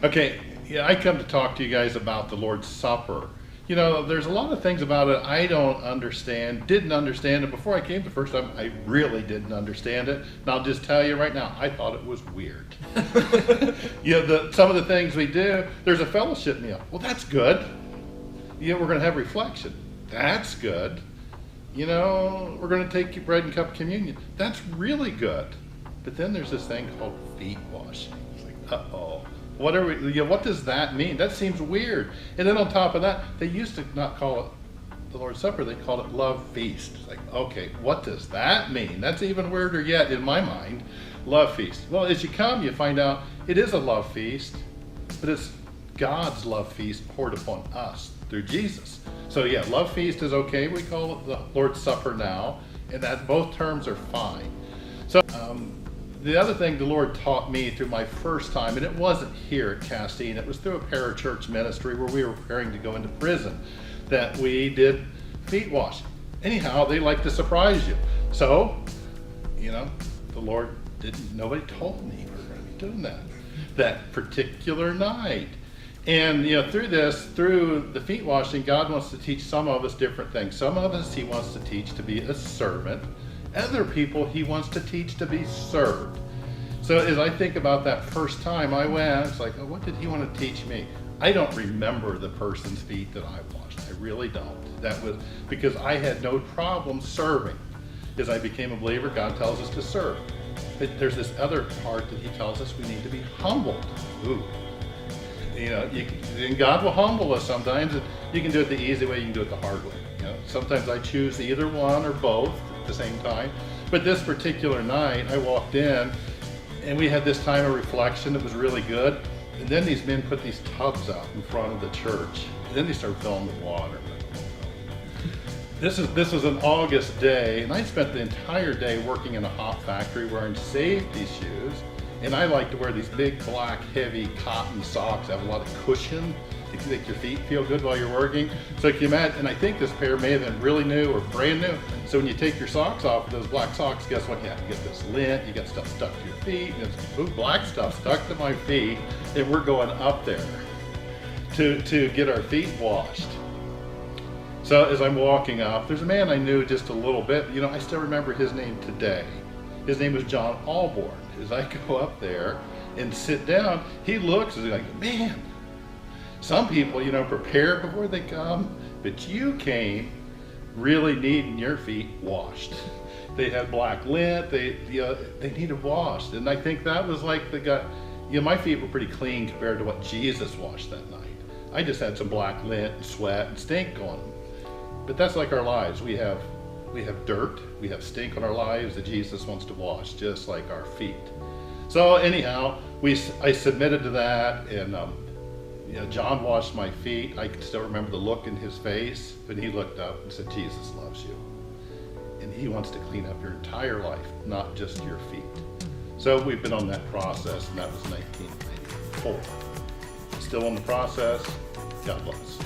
Okay, yeah, I come to talk to you guys about the Lord's Supper. You know, there's a lot of things about it I don't understand, didn't understand it. Before I came the first time, I really didn't understand it. And I'll just tell you right now, I thought it was weird. Some of the things we do, there's a fellowship meal. Well, that's good. We're going to have reflection. That's good. We're going to take bread and cup communion. That's really good. But then there's this thing called feet washing. It's like, uh-oh. What does that mean? That seems weird. And then on top of that, they used to not call it the Lord's Supper, they called it love feast. It's like, okay, what does that mean? That's even weirder yet in my mind, love feast. Well, as you come, you find out it is a love feast, but it's God's love feast poured upon us through Jesus. So yeah, love feast is okay. We call it the Lord's Supper now, and that both terms are fine. So the other thing the Lord taught me through my first time, and it wasn't here at Castine, it was through a parachurch ministry where we were preparing to go into prison, that we did feet washing. Anyhow, they like to surprise you. So, the Lord nobody told me we were going to be doing that particular night. And through the feet washing, God wants to teach some of us different things. Some of us He wants to teach to be a servant. Other people He wants to teach to be served. So as I think about that first time I went, it's like, oh, what did He want to teach me? I don't remember the person's feet that I washed. I really don't. That was because I had no problem serving. As I became a believer, God tells us to serve. But there's this other part that He tells us we need to be humbled. Ooh. And God will humble us sometimes. And you can do it the easy way, you can do it the hard way. Sometimes I choose either one or both at the same time. But this particular night, I walked in, and we had this time of reflection. It was really good. And then these men put these tubs out in front of the church. And then they started filling with water. This was an August day, and I spent the entire day working in a hop factory wearing safety shoes. And I like to wear these big, black, heavy cotton socks that have a lot of cushion to make your feet feel good while you're working. So can you imagine, and I think this pair may have been really new or brand new. So when you take your socks off, those black socks, guess what? You get this lint, you got stuff stuck to your feet, and it's black stuff stuck to my feet, and we're going up there to get our feet washed. So as I'm walking up, there's a man I knew just a little bit. I still remember his name today. His name was John Alborn. As I go up there and sit down, he looks and he's like, man, some people, prepare before they come, but you came really needing your feet washed. They had black lint, they needed washed. And I think that was like the guy, my feet were pretty clean compared to what Jesus washed that night. I just had some black lint and sweat and stink on them. But that's like our lives. We have dirt, we have stink on our lives that Jesus wants to wash, just like our feet. So anyhow, I submitted to that, and John washed my feet. I can still remember the look in his face when he looked up and said, Jesus loves you. And He wants to clean up your entire life, not just your feet. So we've been on that process, and that was 1994. Still on the process. God bless.